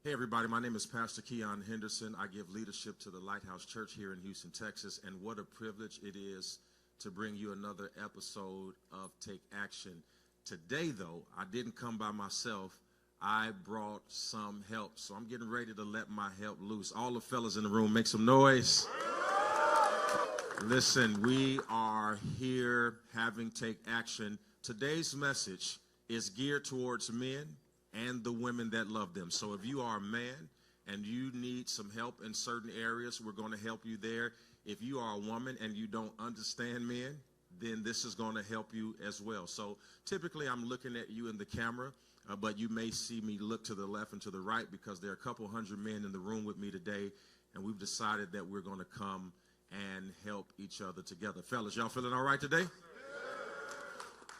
Hey everybody, my name is Pastor Keion Henderson. I give leadership to the Lighthouse Church here in Houston, Texas, and what a privilege it is to bring you another episode of Take Action. Today, though, I didn't come by myself. I brought some help, so I'm getting ready to let my help loose. All the fellas in the room, make some noise. Listen, we are here having Take Action. Today's message is geared towards men and the women that love them. So if you are a man and you need some help in certain areas, we're going to help you there. If you are a woman and you don't understand men, then this is going to help you as well. So typically I'm looking at you in the camera, but you may see me look to the left and to the right because there are a couple hundred men in the room with me today, and we've decided that we're going to come and help each other together. Fellas, y'all feeling all right today?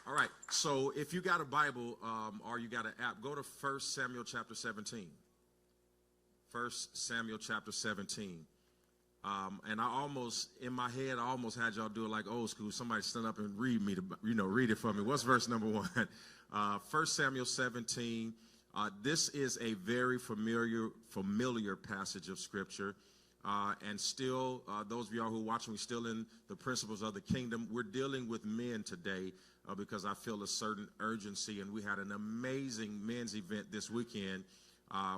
All right, so if you got a Bible or you got an app, go to 1 Samuel chapter 17. 1 Samuel chapter 17. And I almost, in my head, I almost had y'all do it like old school. Somebody stand up and read me, read it for me. What's verse number 1? 1 Samuel 17. This is a very familiar passage of Scripture. And still, those of y'all who are watching, we're still in the principles of the kingdom. We're dealing with men today because I feel a certain urgency. And we had an amazing men's event this weekend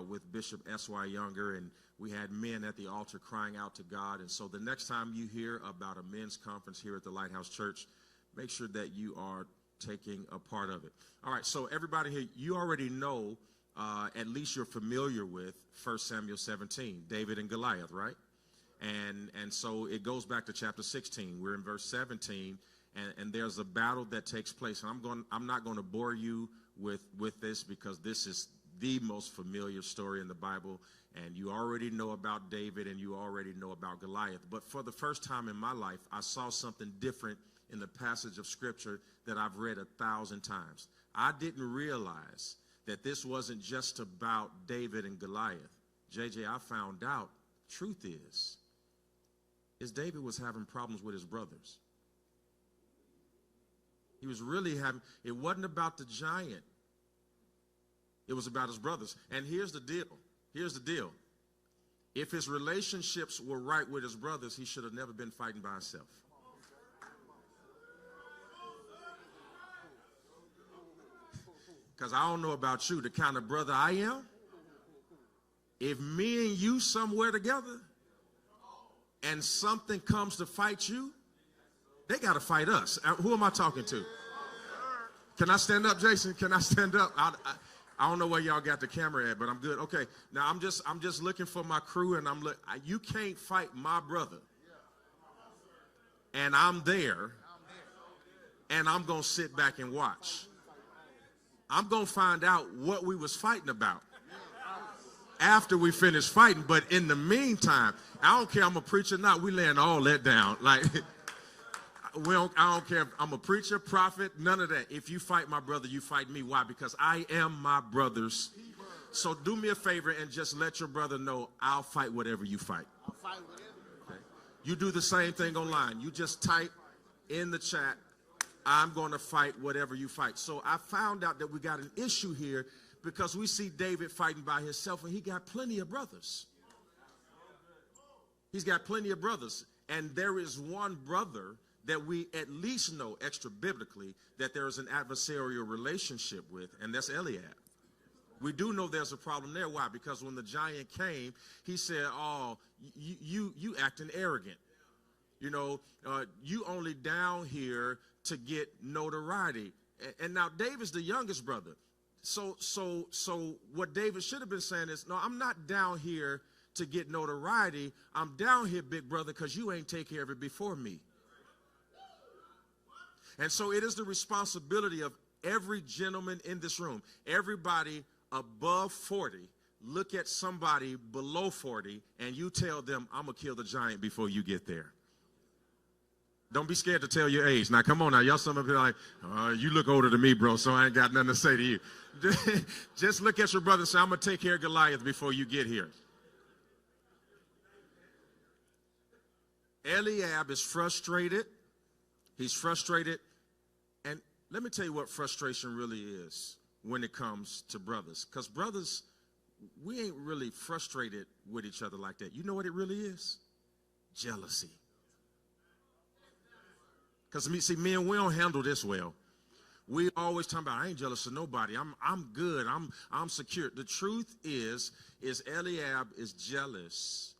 with Bishop S.Y. Younger, and we had men at the altar crying out to God. And so the next time you hear about a men's conference here at the Lighthouse Church, make sure that you are taking a part of it. All right, so everybody here, you already know, at least you're familiar with 1 Samuel 17, David and Goliath, right? And so it goes back to chapter 16. We're in verse 17, and there's a battle that takes place. And I'm not going to bore you with this because this is the most familiar story in the Bible, and you already know about David and you already know about Goliath. But for the first time in my life, I saw something different in the passage of Scripture that I've read 1,000 times. I didn't realize that this wasn't just about David and Goliath. JJ, I found out, truth is David was having problems with his brothers. He was really it wasn't about the giant. It was about his brothers. And here's the deal. If his relationships were right with his brothers, he should have never been fighting by himself. Because I don't know about you, the kind of brother I am, if me and you somewhere together and something comes to fight you, they got to fight us. Who am I talking to? Can I stand up, Jason? Can I stand up? I don't know where y'all got the camera at, but I'm good. Okay, now I'm just looking for my crew, and you can't fight my brother. And I'm there, and I'm going to sit back and watch. I'm going to find out what we was fighting about after we finish fighting. But in the meantime, I don't care I'm a preacher or not, we laying all that down. Like, I don't care if I'm a preacher, prophet, none of that. If you fight my brother, you fight me. Why? Because I am my brother's. So do me a favor and just let your brother know I'll fight whatever you fight. I'll fight whatever. Okay? You do the same thing online. You just type in the chat, I'm going to fight whatever you fight. So I found out that we got an issue here because we see David fighting by himself, and he got plenty of brothers. He's got plenty of brothers. And there is one brother that we at least know extra biblically that there is an adversarial relationship with, and that's Eliab. We do know there's a problem there. Why? Because when the giant came, he said, oh, you acting arrogant. You only down here to get notoriety. And now David's the youngest brother. So what David should have been saying is, no, I'm not down here to get notoriety. I'm down here, big brother, because you ain't take care of it before me. And so it is the responsibility of every gentleman in this room, everybody above 40, look at somebody below 40, and you tell them, I'm going to kill the giant before you get there. Don't be scared to tell your age. Now, come on now. Y'all some of you are like, you look older than me, bro, so I ain't got nothing to say to you. Just look at your brother and say, I'm going to take care of Goliath before you get here. Eliab is frustrated. He's frustrated. And let me tell you what frustration really is when it comes to brothers. Because brothers, we ain't really frustrated with each other like that. You know what it really is? Jealousy. Because me and we don't handle this well. We always talk about, I ain't jealous of nobody. I'm good. I'm secure. The truth is Eliab is jealous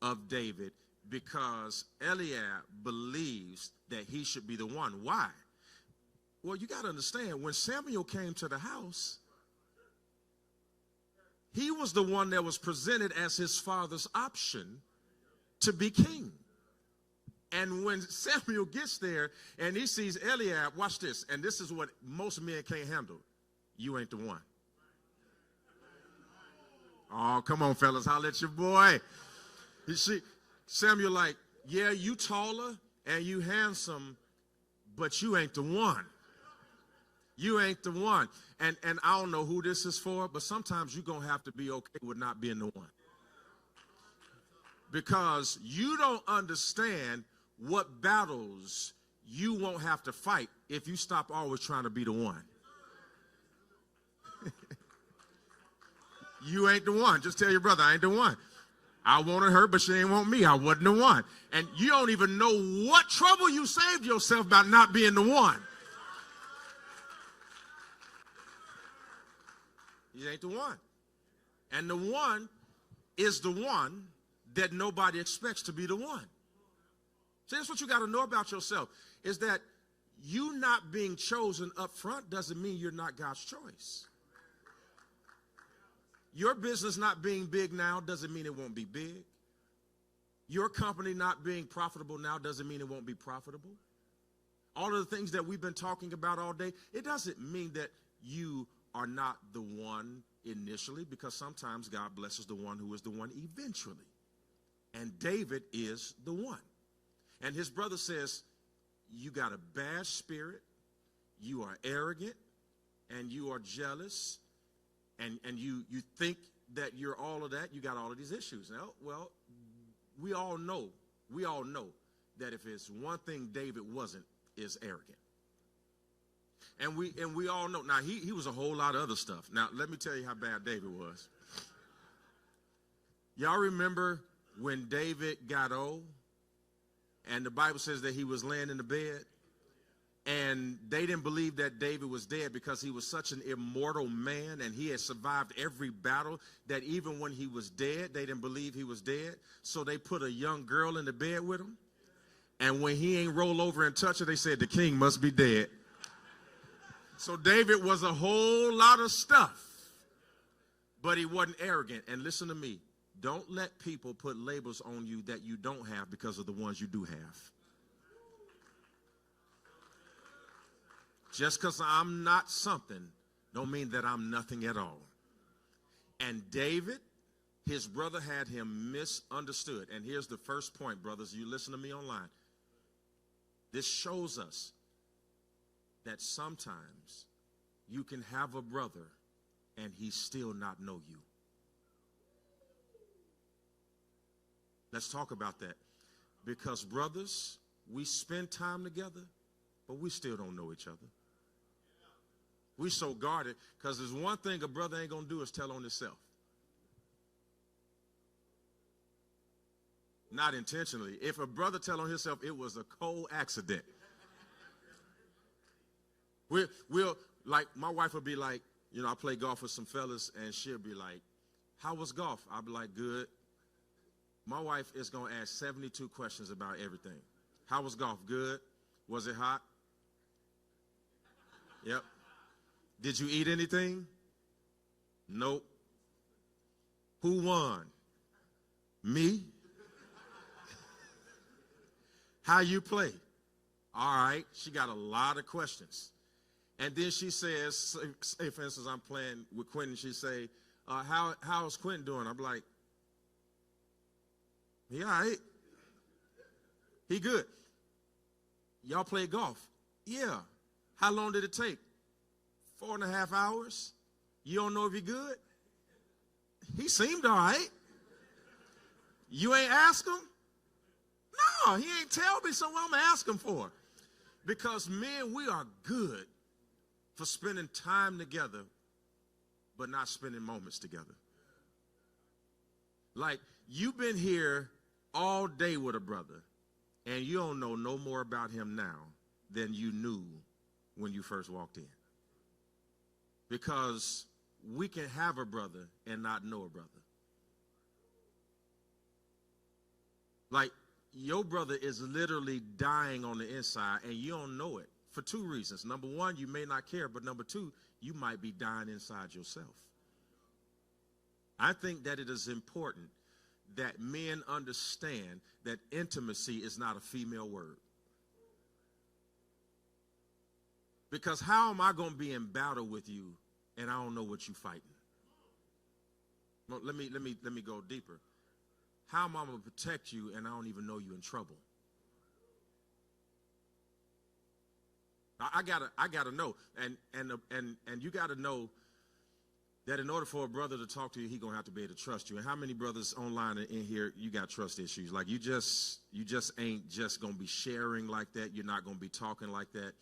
of David because Eliab believes that he should be the one. Why? Well, you got to understand, when Samuel came to the house, he was the one that was presented as his father's option to be king. And when Samuel gets there and he sees Eliab, watch this, and this is what most men can't handle. You ain't the one. Oh, come on, fellas, holler at your boy. You see, Samuel like, yeah, you taller and you handsome, but you ain't the one. You ain't the one. And I don't know who this is for, but sometimes you're going to have to be okay with not being the one. Because you don't understand what battles you won't have to fight if you stop always trying to be the one. You ain't the one. Just tell your brother, I ain't the one. I wanted her, but she ain't want me. I wasn't the one. And you don't even know what trouble you saved yourself by not being the one. You ain't the one. And the one is the one that nobody expects to be the one. See, that's what you got to know about yourself, is that you not being chosen up front doesn't mean you're not God's choice. Your business not being big now doesn't mean it won't be big. Your company not being profitable now doesn't mean it won't be profitable. All of the things that we've been talking about all day, it doesn't mean that you are not the one initially, because sometimes God blesses the one who is the one eventually. And David is the one. And his brother says, you got a bad spirit, you are arrogant, and you are jealous, and you think that you're all of that, you got all of these issues. Now, well, we all know that if it's one thing David wasn't, is arrogant. And we all know. Now, he was a whole lot of other stuff. Now, let me tell you how bad David was. Y'all remember when David got old, and the Bible says that he was laying in the bed, and they didn't believe that David was dead because he was such an immortal man, and he had survived every battle, that even when he was dead, they didn't believe he was dead. So they put a young girl in the bed with him, and when he ain't roll over and touch her, they said the king must be dead. So David was a whole lot of stuff, but he wasn't arrogant. And listen to me, don't let people put labels on you that you don't have because of the ones you do have. Just because I'm not something don't mean that I'm nothing at all. And David, his brother had him misunderstood. And here's the first point, brothers. You listen to me online. This shows us that sometimes you can have a brother and he still not know you. Let's talk about that. Because brothers, we spend time together, but we still don't know each other. We so guarded because there's one thing a brother ain't going to do is tell on himself. Not intentionally. If a brother tell on himself, it was a cold accident. We'll like, my wife will be like, you know, I play golf with some fellas, and she'll be like, how was golf? I'll be like, good. My wife is going to ask 72 questions about everything. How was golf? Good. Was it hot? Yep. Did you eat anything? Nope. Who won? Me. How you play? All right. She got a lot of questions. And then she says, say for instance, I'm playing with Quentin. She say, how's Quentin doing? I'm like, he all right. He good. Y'all play golf? Yeah. How long did it take? 4.5 hours. You don't know if he good? He seemed all right. You ain't ask him? No, he ain't tell me, so what I'm going to ask him for? Because men, we are good for spending time together, but not spending moments together. Like, you've been here all day with a brother, and you don't know no more about him now than you knew when you first walked in. Because we can have a brother and not know a brother. Like, your brother is literally dying on the inside, and you don't know it for two reasons. Number one, you may not care, but number two, you might be dying inside yourself. I think that it is important that men understand that intimacy is not a female word. Because how am I going to be in battle with you and I don't know what you're fighting? Well, let me go deeper. How am I going to protect you and I don't even know you're in trouble? I gotta know, and you gotta know that in order for a brother to talk to you, he's gonna have to be able to trust you. And how many brothers online and in here, you got trust issues? Like, you just ain't just gonna be sharing like that. You're not gonna be talking like that.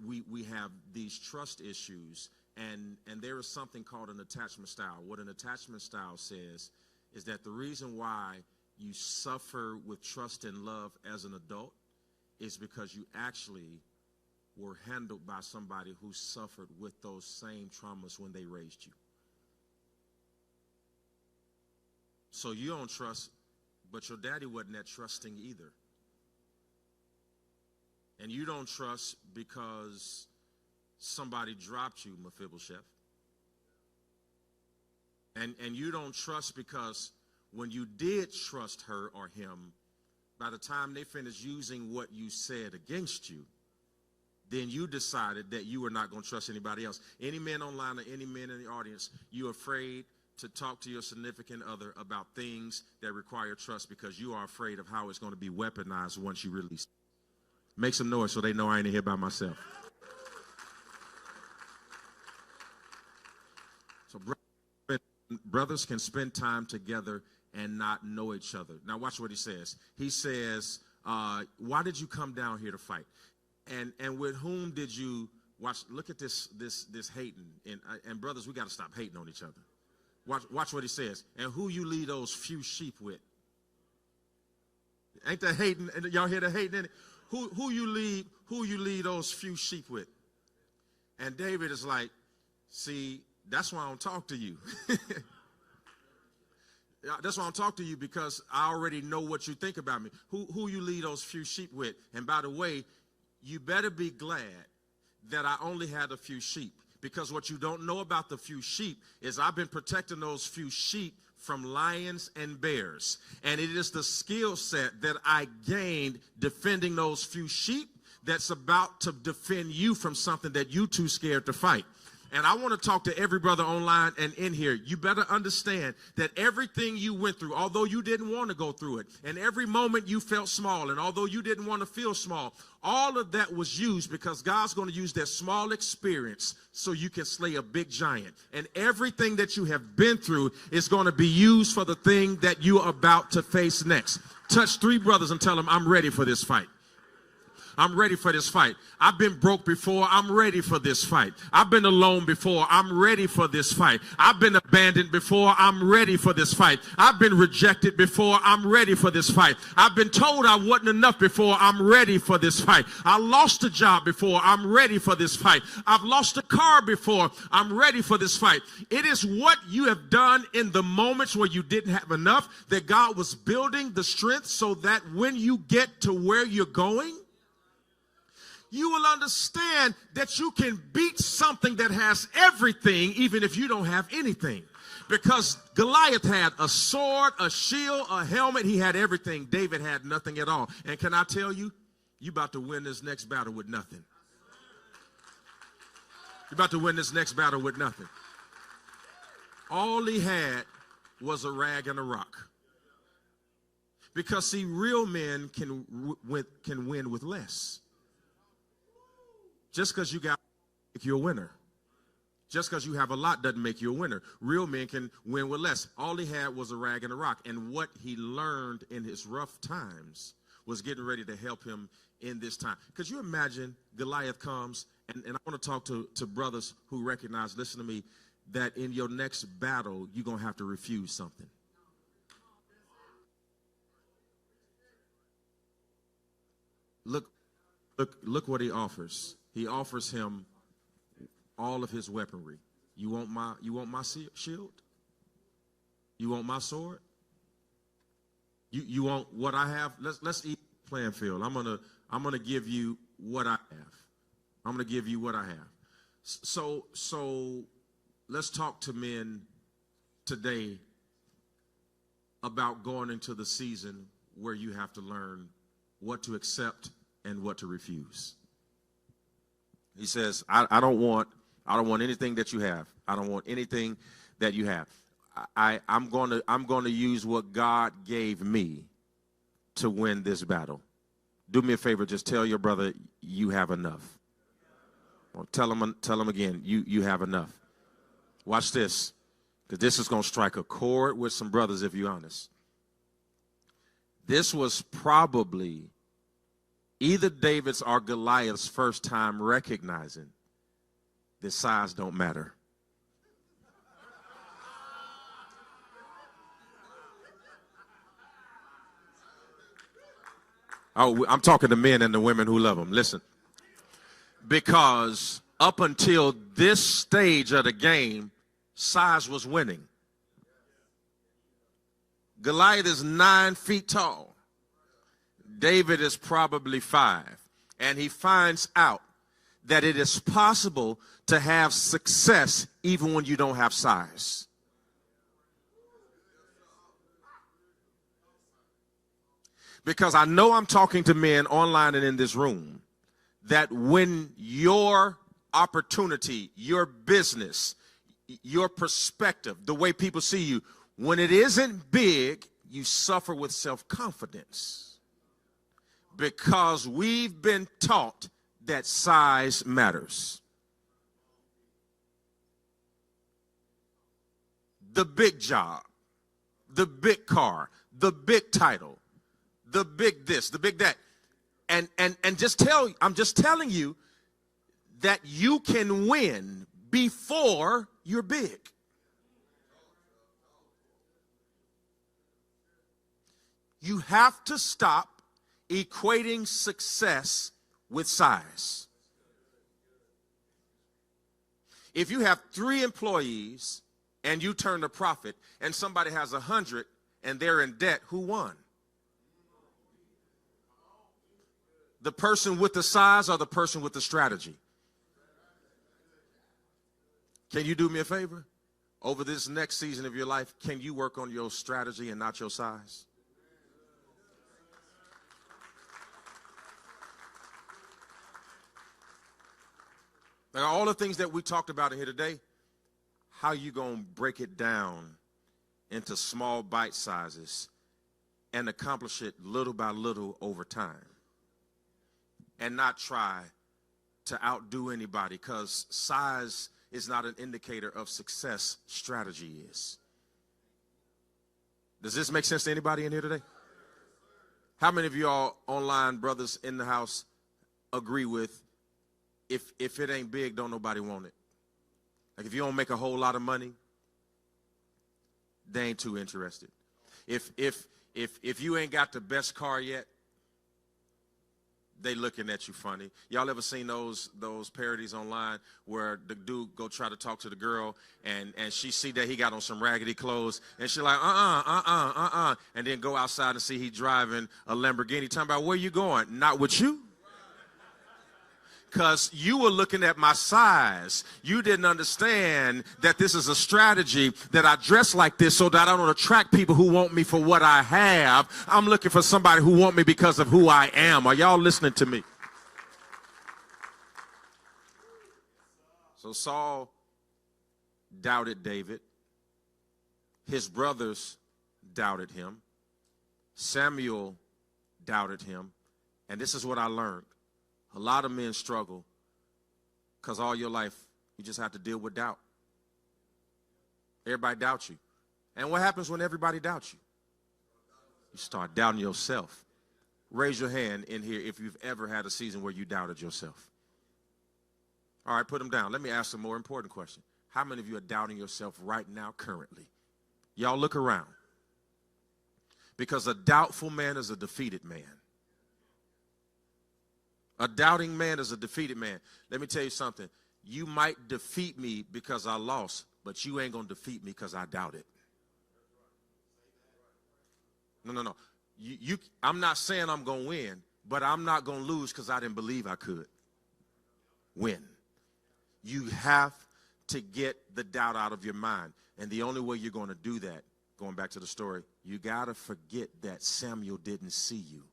We have these trust issues, and there is something called an attachment style. What an attachment style says is that the reason why you suffer with trust and love as an adult is because you actually were handled by somebody who suffered with those same traumas when they raised you. So you don't trust, but your daddy wasn't that trusting either. And you don't trust because somebody dropped you, Mephibosheth. And you don't trust because when you did trust her or him, by the time they finished using what you said against you, then you decided that you were not going to trust anybody else. Any men online or any men in the audience, you're afraid to talk to your significant other about things that require trust because you are afraid of how it's going to be weaponized once you release it. Make some noise so they know I ain't here by myself. So brothers can spend time together and not know each other. Now watch what he says. He says, why did you come down here to fight? And with whom did you watch? Look at this hating. And brothers, we got to stop hating on each other. Watch what he says. And who you lead those few sheep with? Ain't that hating? Y'all hear the hating in it? Who you lead those few sheep with? And David is like, see, that's why I don't talk to you. That's why I don't talk to you, because I already know what you think about me. Who you lead those few sheep with? And by the way, you better be glad that I only had a few sheep, because what you don't know about the few sheep is I've been protecting those few sheep from lions and bears. And it is the skill set that I gained defending those few sheep that's about to defend you from something that you too scared to fight. And I want to talk to every brother online and in here. You better understand that everything you went through, although you didn't want to go through it, and every moment you felt small, and although you didn't want to feel small, all of that was used because God's going to use that small experience so you can slay a big giant. And everything that you have been through is going to be used for the thing that you are about to face next. Touch 3 brothers and tell them, I'm ready for this fight. I'm ready for this fight. I've been broke before. I'm ready for this fight. I've been alone before. I'm ready for this fight. I've been abandoned before. I'm ready for this fight. I've been rejected before. I'm ready for this fight. I've been told I wasn't enough before. I'm ready for this fight. I lost a job before. I'm ready for this fight. I've lost a car before. I'm ready for this fight. It is what you have done in the moments where you didn't have enough that God was building the strength so that when you get to where you're going, you will understand that you can beat something that has everything even if you don't have anything. Because Goliath had a sword, a shield, a helmet. He had everything. David had nothing at all. And can I tell you, you're about to win this next battle with nothing. You're about to win this next battle with nothing. All he had was a rag and a rock. Because, see, real men can win with less. Just because you got make you a winner. Just because you have a lot doesn't make you a winner. Real men can win with less. All he had was a rag and a rock. And what he learned in his rough times was getting ready to help him in this time. Could you imagine Goliath comes, and I want to talk to brothers who recognize, listen to me, that in your next battle, you're going to have to refuse something. Look what he offers. He offers him all of his weaponry. You want my shield? You want my sword? You want what I have? Let's eat playing field. I'm gonna give you what I have. I'm gonna give you what I have. So let's talk to men today about going into the season where you have to learn what to accept and what to refuse. He says, I don't want anything that you have. I don't want anything that you have. I'm going to use what God gave me to win this battle. Do me a favor, just tell your brother you have enough. Well, tell him again, you have enough. Watch this, because this is going to strike a chord with some brothers, if you're honest. This was probably either David's or Goliath's first time recognizing that size don't matter. Oh, I'm talking to men and the women who love them. Listen, because up until this stage of the game, size was winning. Goliath is 9 feet tall. David is probably 5. And he finds out that it is possible to have success even when you don't have size. Because I know I'm talking to men online and in this room that when your opportunity, your business, your perspective, the way people see you, when it isn't big, you suffer with self-confidence. Because we've been taught that size matters. The big job, the big car, the big title, the big this, the big that. And I'm just telling you that you can win before you're big. You have to stop equating success with size. If you have 3 employees and you turn a profit and somebody has 100 and they're in debt, who won? The person with the size or the person with the strategy? Can you do me a favor? Over this next season of your life, can you work on your strategy and not your size? Now, all the things that we talked about in here today, how you going to break it down into small bite sizes and accomplish it little by little over time? And not try to outdo anybody, because size is not an indicator of success. Strategy is. Does this make sense to anybody in here today? How many of y'all online brothers in the house agree with if it ain't big, don't nobody want it? Like if you don't make a whole lot of money, they ain't too interested. If you ain't got the best car yet, they looking at you funny. Y'all ever seen those parodies online where the dude go try to talk to the girl and she see that he got on some raggedy clothes and she like, and then go outside and see he driving a Lamborghini, talking about, where you going? Not with you. Because you were looking at my size. You didn't understand that this is a strategy, that I dress like this so that I don't attract people who want me for what I have. I'm looking for somebody who want me because of who I am. Are y'all listening to me? So Saul doubted David. His brothers doubted him. Samuel doubted him. And this is what I learned. A lot of men struggle because all your life you just have to deal with doubt. Everybody doubts you. And what happens when everybody doubts you? You start doubting yourself. Raise your hand in here if you've ever had a season where you doubted yourself. All right, put them down. Let me ask a more important question. How many of you are doubting yourself right now, currently? Y'all look around. Because a doubtful man is a defeated man. A doubting man is a defeated man. Let me tell you something. You might defeat me because I lost, but you ain't going to defeat me because I doubted. No. I'm not saying I'm going to win, but I'm not going to lose because I didn't believe I could win. You have to get the doubt out of your mind. And the only way you're going to do that, going back to the story, you got to forget that Samuel didn't see you.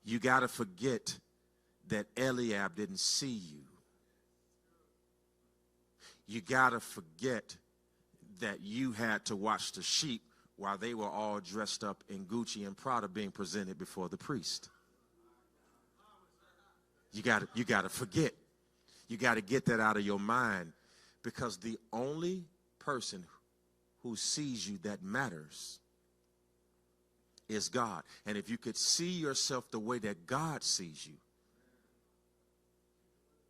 You got to forget that Eliab didn't see you. You got to forget that you had to watch the sheep while they were all dressed up in Gucci and Prada being presented before the priest. You got to forget. You got to get that out of your mind, because the only person who sees you that matters is God. And if you could see yourself the way that God sees you,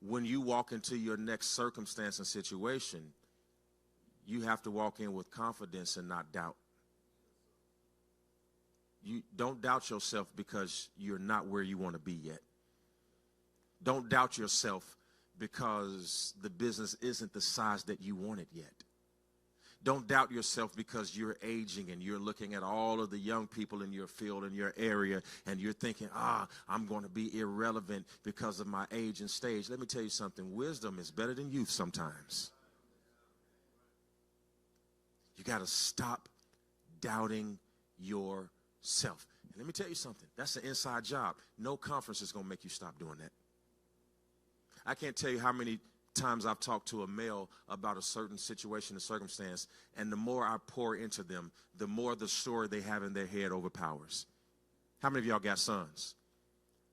when you walk into your next circumstance and situation, you have to walk in with confidence and not doubt. You don't doubt yourself because you're not where you want to be yet. Don't doubt yourself because the business isn't the size that you want it yet. Don't doubt yourself because you're aging and you're looking at all of the young people in your field, in your area, and you're thinking, I'm going to be irrelevant because of my age and stage. Let me tell you something. Wisdom is better than youth sometimes. You got to stop doubting yourself. And let me tell you something. That's an inside job. No conference is going to make you stop doing that. I can't tell you how many times I've talked to a male about a certain situation and circumstance, and the more I pour into them, the more the story they have in their head overpowers. How many of y'all got sons?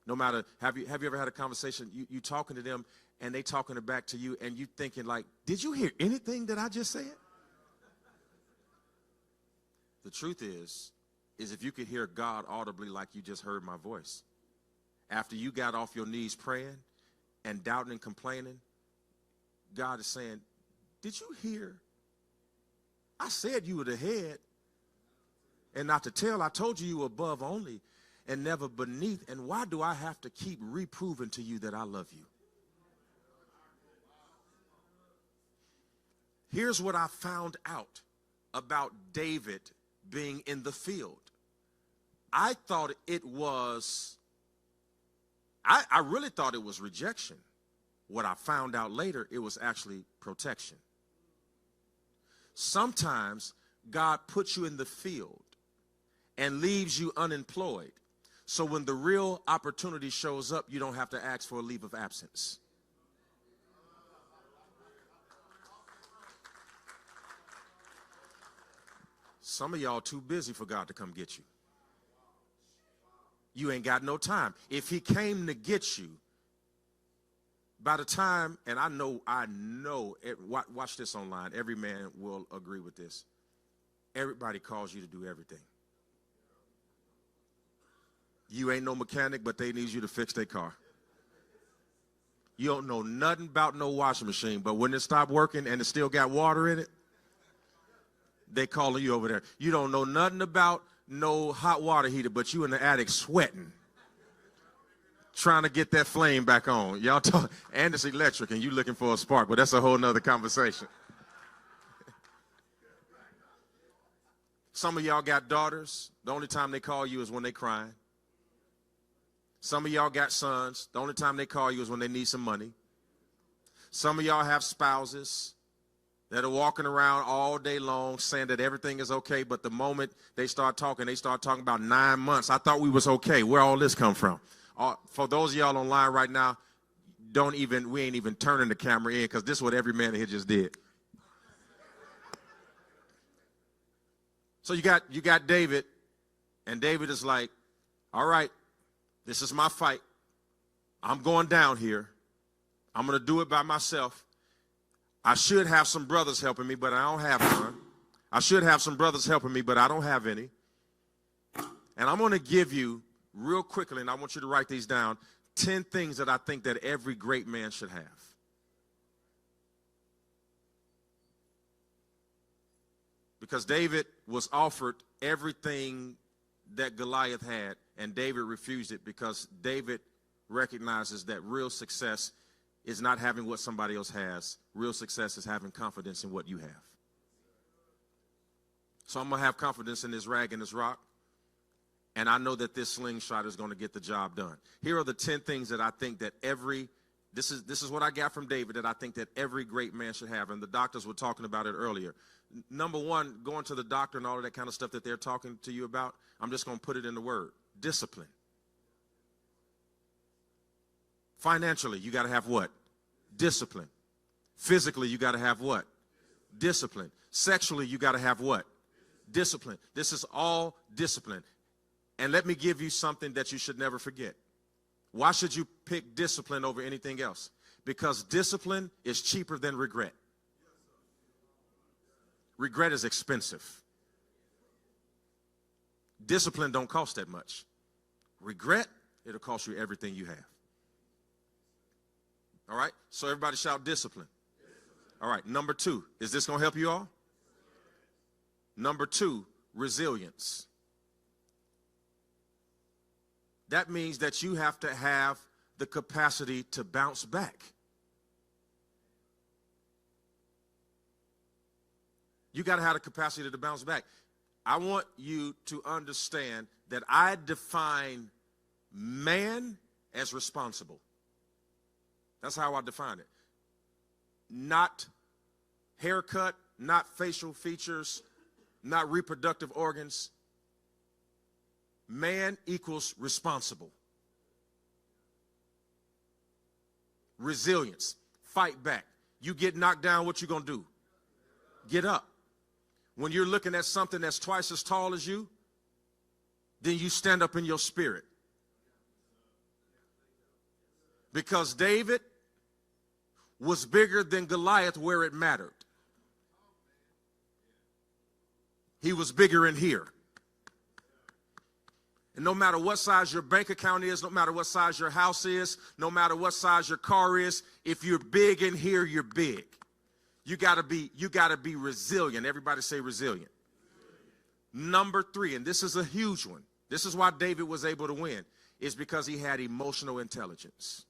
No matter, have you ever had a conversation, you talking to them, and they talking it back to you, and you thinking like, did you hear anything that I just said? The truth is if you could hear God audibly like you just heard my voice, after you got off your knees praying and doubting and complaining, God is saying, did you hear? I said you were the head and not the tail. I told you you were above only and never beneath. And why do I have to keep reproving to you that I love you? Here's what I found out about David being in the field. I thought it was, I really thought it was rejection. What I found out later, it was actually protection. Sometimes God puts you in the field and leaves you unemployed. So when the real opportunity shows up, you don't have to ask for a leave of absence. Some of y'all too busy for God to come get you. You ain't got no time. If he came to get you, by the time, and I know, watch this online. Every man will agree with this. Everybody calls you to do everything. You ain't no mechanic, but they need you to fix their car. You don't know nothing about no washing machine, but when it stopped working and it still got water in it, they calling you over there. You don't know nothing about no hot water heater, but you in the attic sweating, trying to get that flame back on. Y'all talk, and it's electric, and you looking for a spark, but that's a whole nother conversation. Some of y'all got daughters. The only time they call you is when they crying. Some of y'all got sons. The only time they call you is when they need some money. Some of y'all have spouses that are walking around all day long saying that everything is okay, but the moment they start talking about 9 months. I thought we was okay. Where all this come from? For those of y'all online right now, we ain't even turning the camera in, because this is what every man here just did. So you got David, and David is like, all right, this is my fight. I'm going down here. I'm going to do it by myself. I should have some brothers helping me, but I don't have none. I should have some brothers helping me, but I don't have any. And I'm going to give you, real quickly, and I want you to write these down, 10 things that I think that every great man should have. Because David was offered everything that Goliath had, and David refused it because David recognizes that real success is not having what somebody else has. Real success is having confidence in what you have. So I'm going to have confidence in this rag and this rock, and I know that this slingshot is going to get the job done. Here are the 10 things that I think that this is what I got from David that I think that every great man should have, and the doctors were talking about it earlier. Number one, going to the doctor and all of that kind of stuff that they're talking to you about, I'm just going to put it in the word: discipline. Financially, you got to have what? Discipline. Physically, you got to have what? Discipline. Sexually, you got to have what? Discipline. This is all discipline. And let me give you something that you should never forget. Why should you pick discipline over anything else? Because discipline is cheaper than regret. Regret is expensive. Discipline don't cost that much. Regret, it'll cost you everything you have. All right? So everybody shout discipline. All right, number 2. Is this going to help you all? Number 2, resilience. That means that you have to have the capacity to bounce back. You got to have the capacity to bounce back. I want you to understand that I define man as responsible. That's how I define it. Not haircut, not facial features, not reproductive organs. Man equals responsible. Resilience. Fight back. You get knocked down, what you gonna do? Get up. When you're looking at something that's twice as tall as you, then you stand up in your spirit. Because David was bigger than Goliath where it mattered. He was bigger in here. And no matter what size your bank account is, no matter what size your house is, no matter what size your car is, if you're big in here, you're big. You gotta be resilient. Everybody say resilient. Number 3, and this is a huge one. This is why David was able to win, is because he had emotional intelligence.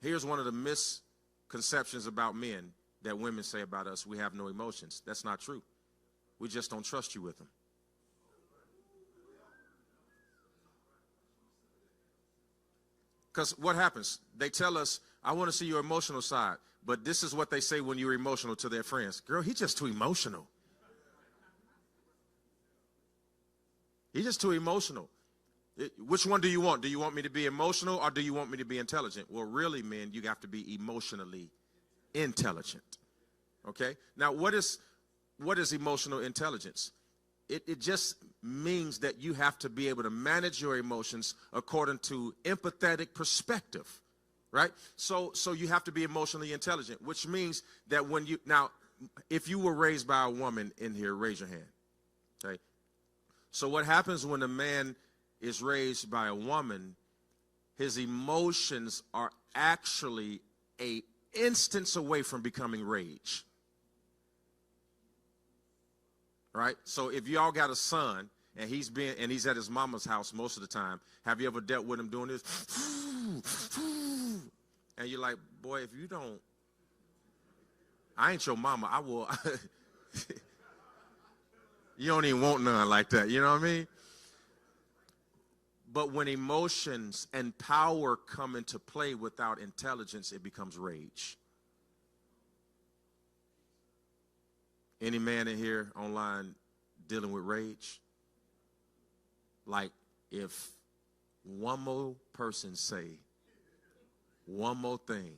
Here's one of the misconceptions about men that women say about us: we have no emotions. That's not true. We just don't trust you with them. Because what happens? They tell us, I want to see your emotional side. But this is what they say when you're emotional to their friends. Girl, he's just too emotional. He's just too emotional. Which one do you want? Do you want me to be emotional or do you want me to be intelligent? Well, really, men, you have to be emotionally intelligent. Okay? Now, what is emotional intelligence? It just means that you have to be able to manage your emotions according to empathetic perspective, right? So you have to be emotionally intelligent, which means that if you were raised by a woman in here, raise your hand, okay? So what happens when a man is raised by a woman, his emotions are actually an instance away from becoming rage. Right? So if y'all got a son and he's at his mama's house most of the time, have you ever dealt with him doing this? And you're like, boy, if you don't, I ain't your mama. I will. You don't even want none like that. You know what I mean? But when emotions and power come into play without intelligence, it becomes rage. Any man in here online dealing with rage? Like, if one more person say one more thing,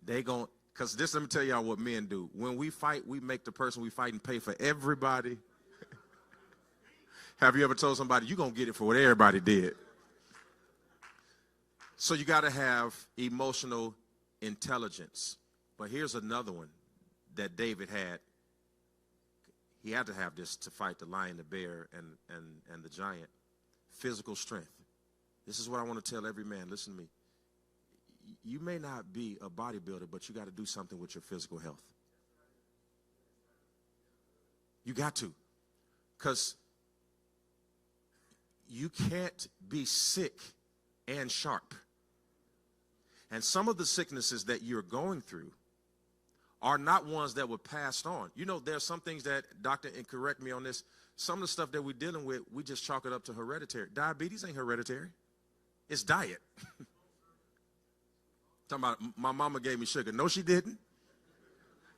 because let me tell y'all what men do. When we fight, we make the person we fight and pay for everybody. Have you ever told somebody, you're going to get it for what everybody did? So you got to have emotional intelligence. But here's another one that David had. He had to have this to fight the lion, the bear, and the giant. physical strength. This is what I want to tell every man. Listen to me. You may not be a bodybuilder, but you got to do something with your physical health. You got to. Because you can't be sick and sharp. And some of the sicknesses that you're going through are not ones that were passed on. You know, there are some things that, doctor, and correct me on this, some of the stuff that we're dealing with, we just chalk it up to hereditary. Diabetes ain't hereditary. It's diet. Talking about my mama gave me sugar. No, she didn't.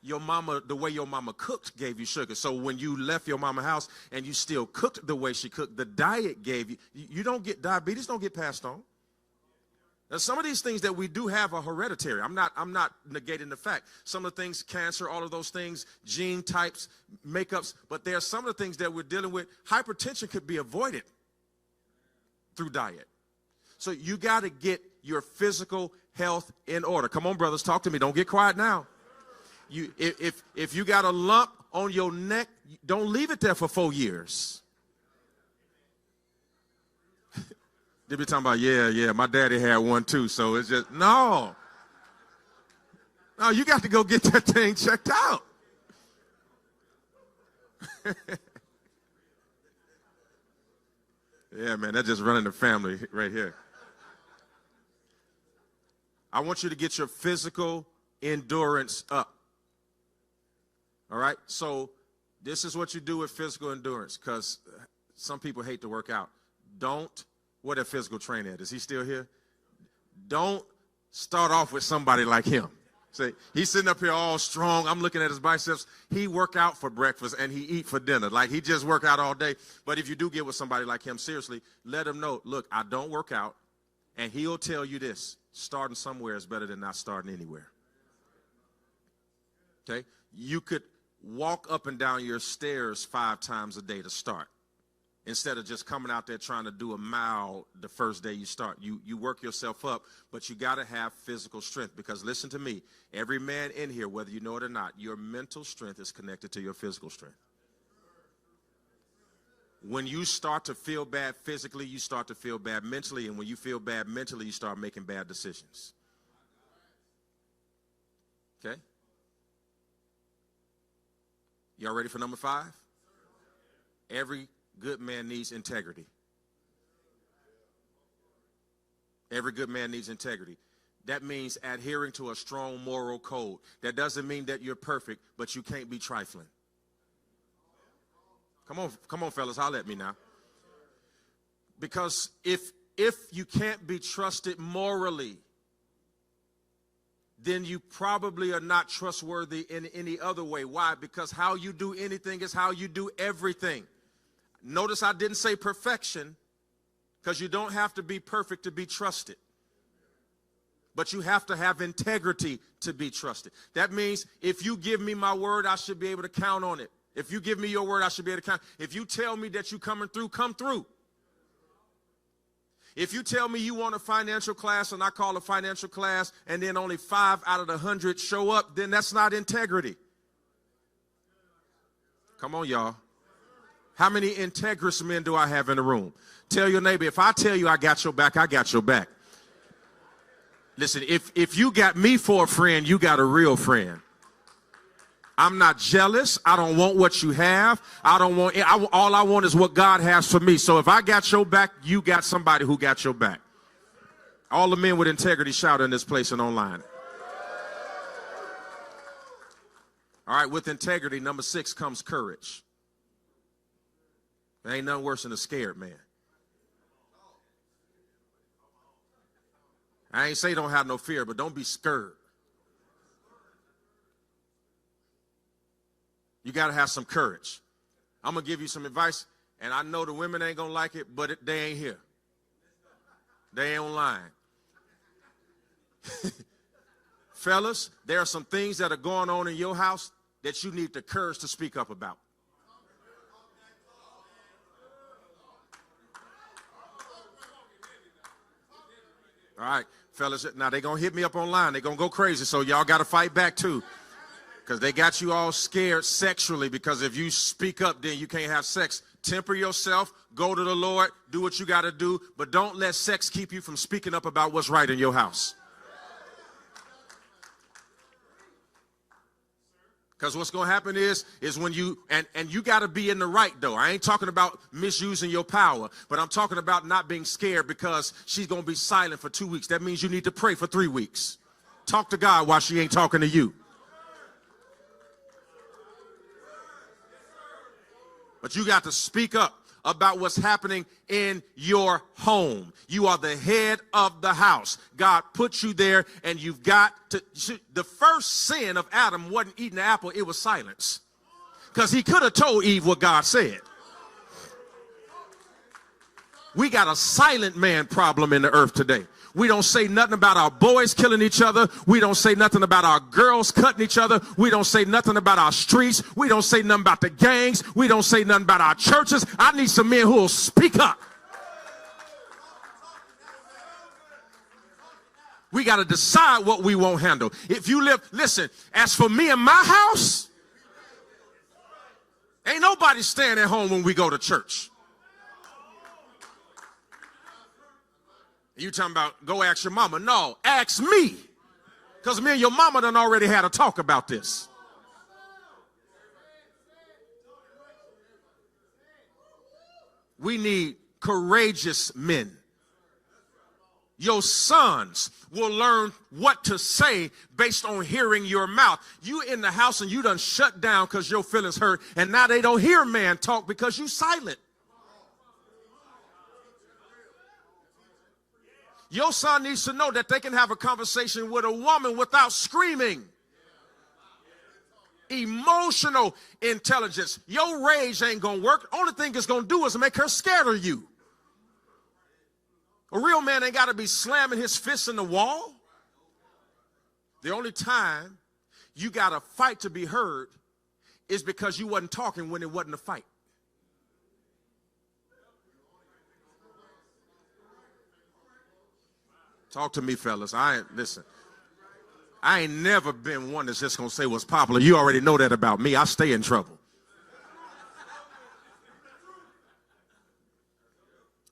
Your mama, the way your mama cooked gave you sugar. So when you left your mama's house and you still cooked the way she cooked, the diet gave you. You don't get diabetes, don't get passed on. Now, some of these things that we do have are hereditary. I'm not negating the fact. Some of the things, cancer, all of those things, gene types, makeups, but there are some of the things that we're dealing with. Hypertension could be avoided through diet. So you got to get your physical health in order. Come on, brothers, talk to me. Don't get quiet now. If you got a lump on your neck, don't leave it there for 4 years. They be talking about, yeah, my daddy had one too, so it's just, no, you got to go get that thing checked out. Yeah, man, that's just running the family right here. I want you to get your physical endurance up. All right, so this is what you do with physical endurance, because some people hate to work out. Where that physical trainer at? Is he still here? Don't start off with somebody like him. Say, he's sitting up here all strong. I'm looking at his biceps. He work out for breakfast and he eat for dinner. Like, he just work out all day. But if you do get with somebody like him, seriously, let him know, look, I don't work out. And he'll tell you this, starting somewhere is better than not starting anywhere. Okay? You could walk up and down your stairs 5 times a day to start, instead of just coming out there trying to do a mile the first day you start. You work yourself up, but you got to have physical strength, because listen to me, every man in here, whether you know it or not, your mental strength is connected to your physical strength. When you start to feel bad physically, you start to feel bad mentally, and when you feel bad mentally, you start making bad decisions. Okay? Y'all ready for number 5? Every good man needs integrity. Every good man needs integrity. That means adhering to a strong moral code. That doesn't mean that you're perfect, but you can't be trifling. Come on, fellas, holler at me now. Because if you can't be trusted morally, then you probably are not trustworthy in any other way. Why? Because how you do anything is how you do everything. Notice I didn't say perfection, because you don't have to be perfect to be trusted. But you have to have integrity to be trusted. That means if you give me my word, I should be able to count on it. If you give me your word, I should be able to count. If you tell me that you're coming through, come through. If you tell me you want a financial class and I call a financial class and then only 5 out of the 100 show up, then that's not integrity. Come on, y'all. How many integrous men do I have in the room? Tell your neighbor, if I tell you I got your back, I got your back. Listen, if you got me for a friend, you got a real friend. I'm not jealous. I don't want what you have. All I want is what God has for me. So if I got your back, you got somebody who got your back. All the men with integrity shout in this place and online. All right, with integrity, number 6 comes courage. There ain't nothing worse than a scared man. I ain't say don't have no fear, but don't be scared. You got to have some courage. I'm going to give you some advice, and I know the women ain't going to like it, but they ain't here. They ain't online. Fellas, there are some things that are going on in your house that you need the courage to speak up about. All right, fellas, now they're going to hit me up online. They're going to go crazy, so y'all got to fight back too. Because they got you all scared sexually, because if you speak up, then you can't have sex temper yourself, go to the Lord, do what you got to do, but don't let sex keep you from speaking up about what's right in your house. Because what's going to happen is when you, and you got to be in the right, though. I ain't talking about misusing your power, but I'm talking about not being scared because she's going to be silent for 2 weeks. That means you need to pray for 3 weeks. Talk to God while she ain't talking to you. But you got to speak up about what's happening in your home. You are the head of the house. God put you there, and you've got to. The first sin of Adam wasn't eating the apple, it was silence. Because he could have told Eve what God said. We got a silent man problem in the earth today. We don't say nothing about our boys killing each other. We don't say nothing about our girls cutting each other. We don't say nothing about our streets. We don't say nothing about the gangs. We don't say nothing about our churches. I need some men who will speak up. We got to decide what we won't handle. If you live, listen, as for me and my house, ain't nobody staying at home when we go to church. You talking about go ask your mama? No, ask me. Because me and your mama done already had a talk about this. We need courageous men. Your sons will learn what to say based on hearing your mouth. You in the house and you done shut down because your feelings hurt, and now they don't hear man talk because you silent. Your son needs to know that they can have a conversation with a woman without screaming. Emotional intelligence. Your rage ain't going to work. Only thing it's going to do is make her scared of you. A real man ain't got to be slamming his fists in the wall. The only time you got to fight to be heard is because you wasn't talking when it wasn't a fight. Talk to me, fellas. Listen. I ain't never been one that's just going to say what's popular. You already know that about me. I stay in trouble.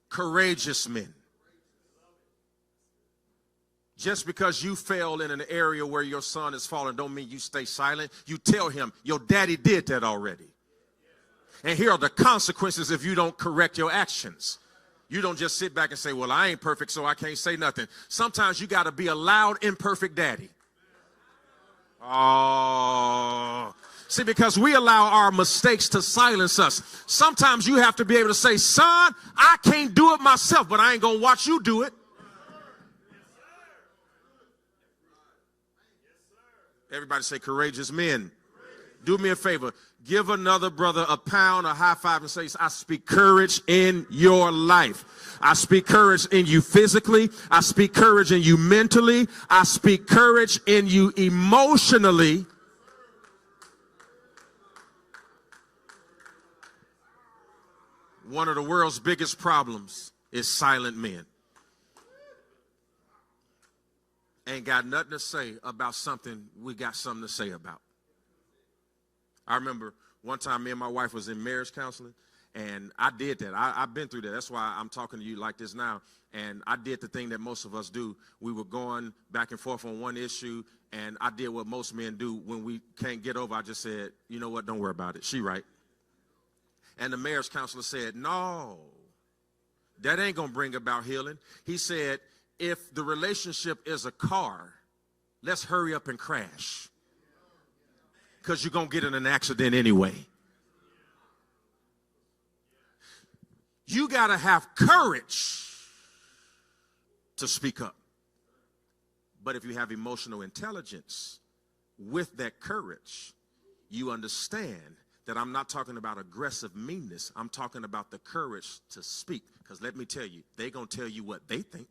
Courageous men. Just because you fail in an area where your son is falling don't mean you stay silent. You tell him, your daddy did that already. And here are the consequences if you don't correct your actions. You don't just sit back and say, well, I ain't perfect, so I can't say nothing. Sometimes you got to be a loud, imperfect daddy. Oh, see, because we allow our mistakes to silence us. Sometimes you have to be able to say, son, I can't do it myself, but I ain't going to watch you do it. Everybody say courageous men. Do me a favor. Give another brother a pound, a high five, and say, I speak courage in your life. I speak courage in you physically. I speak courage in you mentally. I speak courage in you emotionally. One of the world's biggest problems is silent men. Ain't got nothing to say about something we got something to say about. I remember one time me and my wife was in marriage counseling, and I did that. I've been through that. That's why I'm talking to you like this now. And I did the thing that most of us do. We were going back and forth on one issue, and I did what most men do when we can't get over. I just said, you know what, don't worry about it. She right. And the marriage counselor said, no, that ain't going to bring about healing. He said, if the relationship is a car, let's hurry up and crash. Because you're going to get in an accident anyway. You got to have courage to speak up. But if you have emotional intelligence with that courage, you understand that I'm not talking about aggressive meanness. I'm talking about the courage to speak. Because let me tell you, they're going to tell you what they think.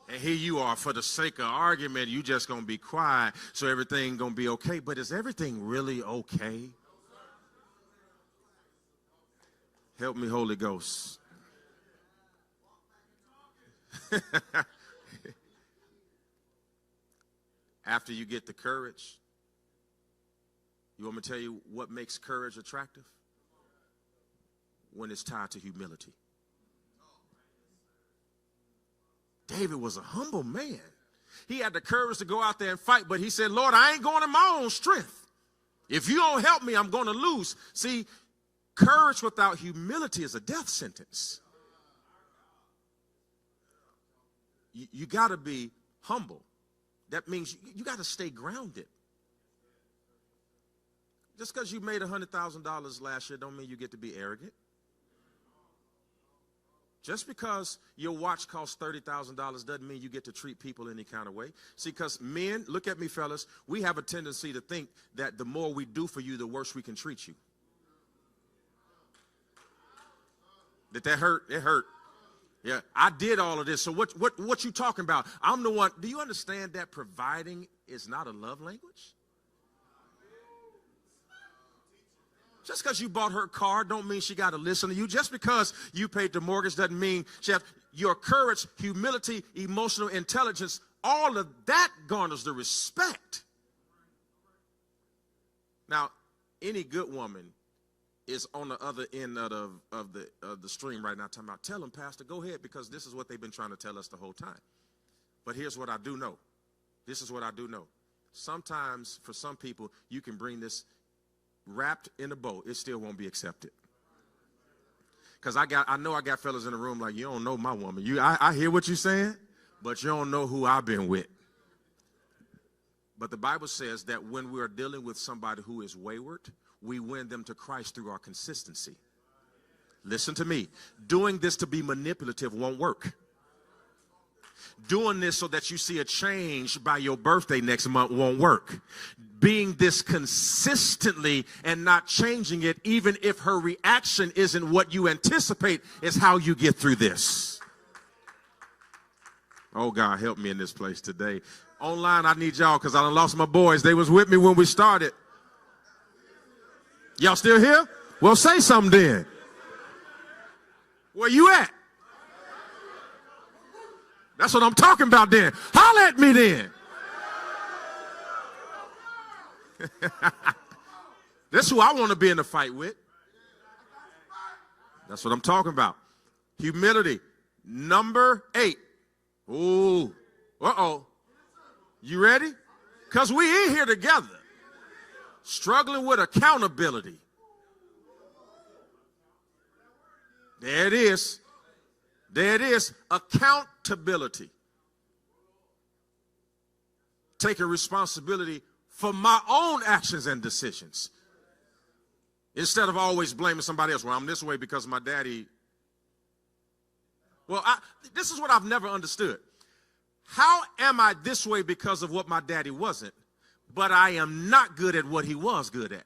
And here you are, for the sake of argument, you just going to be quiet, so everything going to be okay. But is everything really okay? Help me, Holy Ghost. After you get the courage, You want me to tell you what makes courage attractive? When it's tied to humility. David was a humble man. He had the courage to go out there and fight, but he said, Lord, I ain't going in my own strength. If you don't help me, I'm going to lose. See, courage without humility is a death sentence. You got to be humble. That means you got to stay grounded. Just because you made $100,000 last year don't mean you get to be arrogant. Just because your watch costs $30,000 doesn't mean you get to treat people any kind of way. See, because men, look at me, fellas, we have a tendency to think that the more we do for you, the worse we can treat you. Did that hurt? It hurt. Yeah, I did all of this. So what you talking about? I'm the one. Do you understand that providing is not a love language? Just because you bought her car don't mean she got to listen to you. Just because you paid the mortgage doesn't mean she has your courage, humility, emotional intelligence. All of that garners the respect. Now, any good woman is on the other end of the stream right now talking about, tell them, Pastor, go ahead, because this is what they've been trying to tell us the whole time. But here's what I do know. This is what I do know. Sometimes for some people, you can bring this wrapped in a bow, it still won't be accepted. Because I know I got fellas in the room like, you don't know my woman. I hear what you're saying, but you don't know who I've been with. But the Bible says that when we are dealing with somebody who is wayward, we win them to Christ through our consistency. Listen to me. Doing this to be manipulative won't work. Doing this so that you see a change by your birthday next month won't work. Being this consistently and not changing it, even if her reaction isn't what you anticipate, is how you get through this. Oh, God, help me in this place today. Online, I need y'all because I done lost my boys. They was with me when we started. Y'all still here? Well, say something then. Where you at? That's what I'm talking about then. Holler at me then. That's who I want to be in the fight with. That's what I'm talking about. Humility. Number 8. Ooh. Uh-oh. You ready? Because we in here together. Struggling with accountability. There it is. There it is. Accountability. Taking responsibility for my own actions and decisions. Instead of always blaming somebody else. Well, I'm this way because my daddy. Well, this is what I've never understood. How am I this way because of what my daddy wasn't, but I am not good at what he was good at?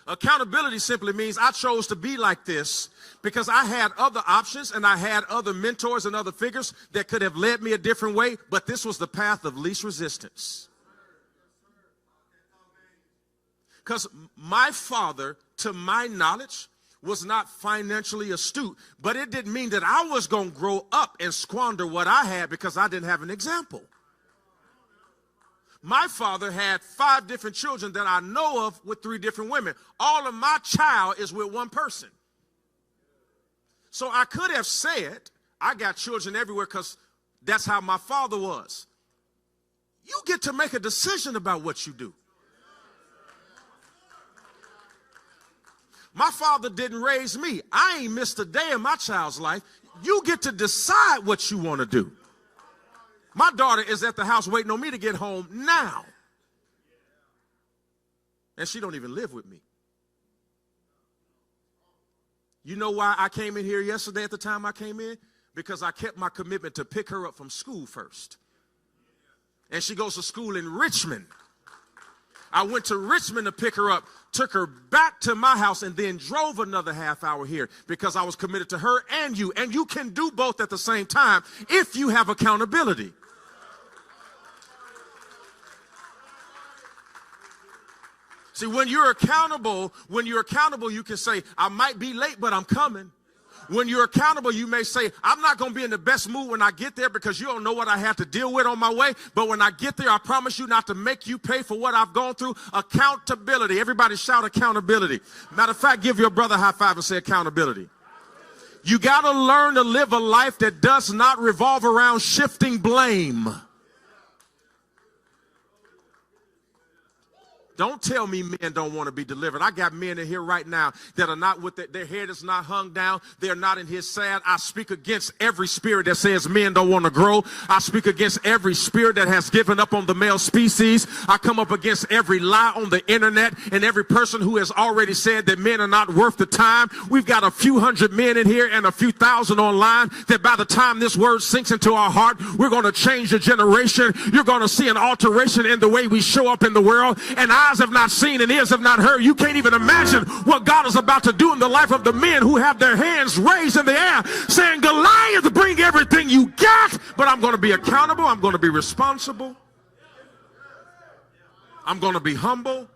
Accountability simply means I chose to be like this because I had other options and I had other mentors and other figures that could have led me a different way, but this was the path of least resistance. Because my father, to my knowledge, was not financially astute, but it didn't mean that I was going to grow up and squander what I had because I didn't have an example. My father had 5 different children that I know of with 3 different women. All of my child is with one person. So I could have said, I got children everywhere because that's how my father was. You get to make a decision about what you do. My father didn't raise me. I ain't missed a day in my child's life. You get to decide what you want to do. My daughter is at the house waiting on me to get home now. And she don't even live with me. You know why I came in here yesterday at the time I came in? Because I kept my commitment to pick her up from school first. And she goes to school in Richmond. I went to Richmond to pick her up, took her back to my house, and then drove another half hour here because I was committed to her and you. And you can do both at the same time if you have accountability. See, when you're accountable, you can say, I might be late, but I'm coming. When you're accountable, you may say, I'm not going to be in the best mood when I get there because you don't know what I have to deal with on my way. But when I get there, I promise you not to make you pay for what I've gone through. Accountability. Everybody shout accountability. Matter of fact, give your brother a high five and say accountability. You got to learn to live a life that does not revolve around shifting blame. Don't tell me men don't want to be delivered. I got men in here right now that are not with their head is not hung down. They're not in his sad. I speak against every spirit that says men don't want to grow. I speak against every spirit that has given up on the male species. I come up against every lie on the internet and every person who has already said that men are not worth the time. We've got a few hundred men in here and a few thousand online that by the time this word sinks into our heart, we're going to change the generation. You're going to see an alteration in the way we show up in the world. And eyes have not seen and ears have not heard. You can't even imagine what God is about to do in the life of the men who have their hands raised in the air saying, Goliath, bring everything you got, but I'm going to be accountable. I'm going to be responsible. I'm going to be humble.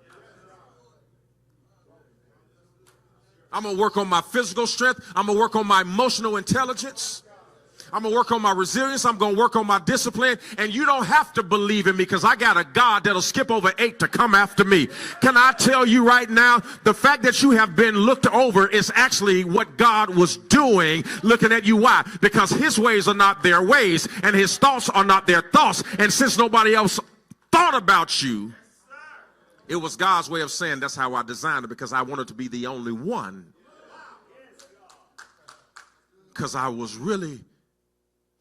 I'm going to work on my physical strength. I'm going to work on my emotional intelligence. I'm going to work on my resilience. I'm going to work on my discipline. And you don't have to believe in me because I got a God that'll skip over 8 to come after me. Can I tell you right now, the fact that you have been looked over is actually what God was doing, looking at you. Why? Because his ways are not their ways and his thoughts are not their thoughts. And since nobody else thought about you, it was God's way of saying that's how I designed it, because I wanted to be the only one. Because I was really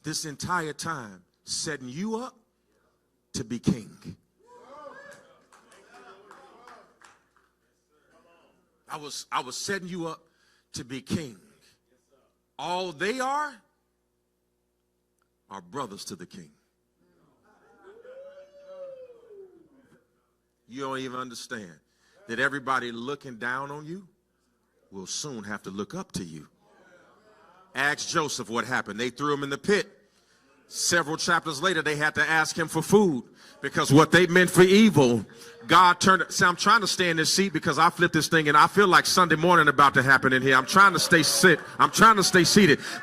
this entire time setting you up to be king. I was setting you up to be king. All they are brothers to the king. You don't even understand that everybody looking down on you will soon have to look up to you. Ask Joseph what happened. They threw him in the pit. Several chapters later, they had to ask him for food because what they meant for evil, God turned it. See, I'm trying to stay in this seat because I flipped this thing and I feel like Sunday morning about to happen in here. I'm trying to stay seated.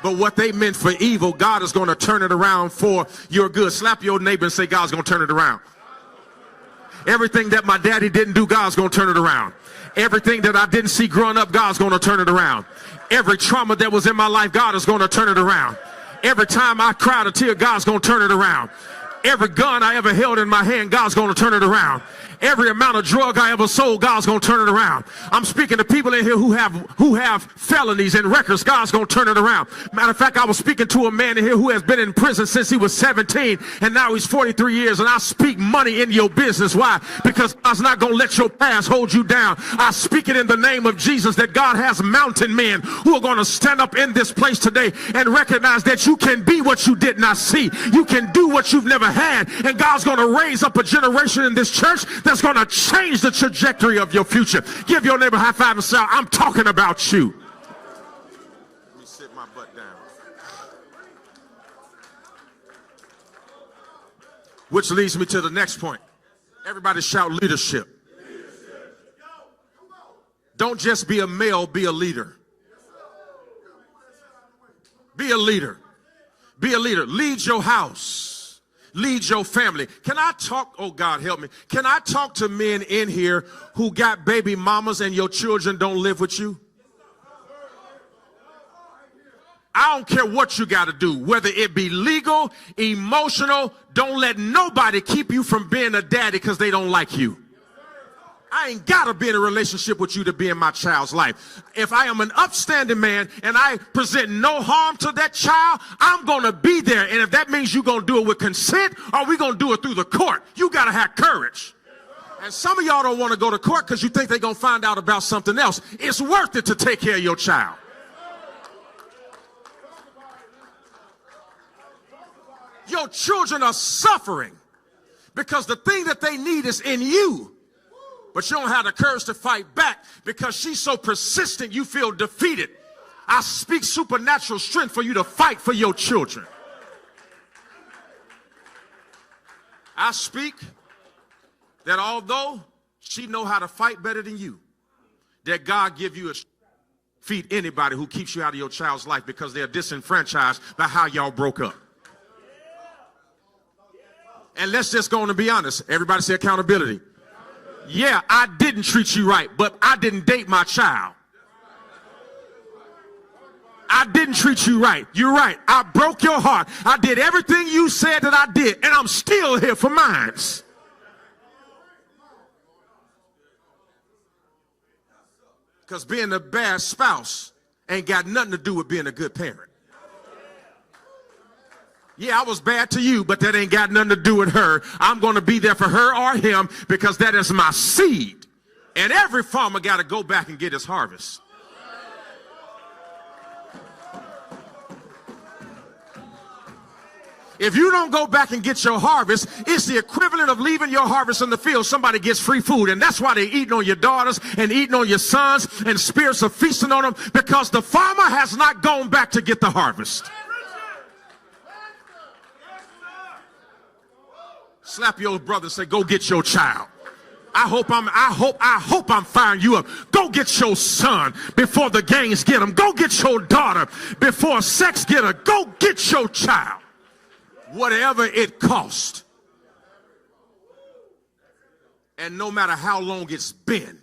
But what they meant for evil, God is going to turn it around for your good. Slap your neighbor and say, God's going to turn it around. Everything that my daddy didn't do, God's going to turn it around. Everything that I didn't see growing up, God's going to turn it around. Every trauma that was in my life, God is going to turn it around. Every time I cried a tear, God's going to turn it around. Every gun I ever held in my hand, God's going to turn it around. Every amount of drug I ever sold, God's going to turn it around. I'm speaking to people in here who have felonies and records. God's going to turn it around. Matter of fact, I was speaking to a man in here who has been in prison since he was 17, and now he's 43 years, and I speak money in your business. Why? Because God's not going to let your past hold you down. I speak it in the name of Jesus that God has mountain men who are going to stand up in this place today and recognize that you can be what you did not see. You can do what you've never had, and God's going to raise up a generation in this church that's going to change the trajectory of your future. Give your neighbor a high five and say, I'm talking about you. Let me sit my butt down. Which leads me to the next point. Everybody shout leadership. Don't just be a male, be a leader. Be a leader. Be a leader. Lead your house. Lead your family. Can I talk? Oh, God, help me. Can I talk to men in here who got baby mamas and your children don't live with you? I don't care what you got to do, whether it be legal, emotional. Don't let nobody keep you from being a daddy because they don't like you. I ain't got to be in a relationship with you to be in my child's life. If I am an upstanding man and I present no harm to that child, I'm going to be there. And if that means you're going to do it with consent or we're going to do it through the court, you got to have courage. And some of y'all don't want to go to court because you think they're going to find out about something else. It's worth it to take care of your child. Your children are suffering because the thing that they need is in you. But you don't have the courage to fight back because she's so persistent you feel defeated. I speak supernatural strength for you to fight for your children. I speak that although she know how to fight better than you, that God give you a feed anybody who keeps you out of your child's life because they're disenfranchised by how y'all broke up. And let's just go on and be honest. Everybody say accountability. Yeah, I didn't treat you right, but I didn't date my child. I didn't treat you right. You're right. I broke your heart. I did everything you said that I did, and I'm still here for mine. Because being a bad spouse ain't got nothing to do with being a good parent. Yeah, I was bad to you, but that ain't got nothing to do with her. I'm going to be there for her or him because that is my seed. And every farmer got to go back and get his harvest. If you don't go back and get your harvest, it's the equivalent of leaving your harvest in the field. Somebody gets free food, and that's why they're eating on your daughters and eating on your sons, and spirits are feasting on them because the farmer has not gone back to get the harvest. Slap your brother and say, go get your child. I hope I'm firing you up. Go get your son before the gangs get him. Go get your daughter before sex get her. Go get your child. Whatever it costs. And no matter how long it's been.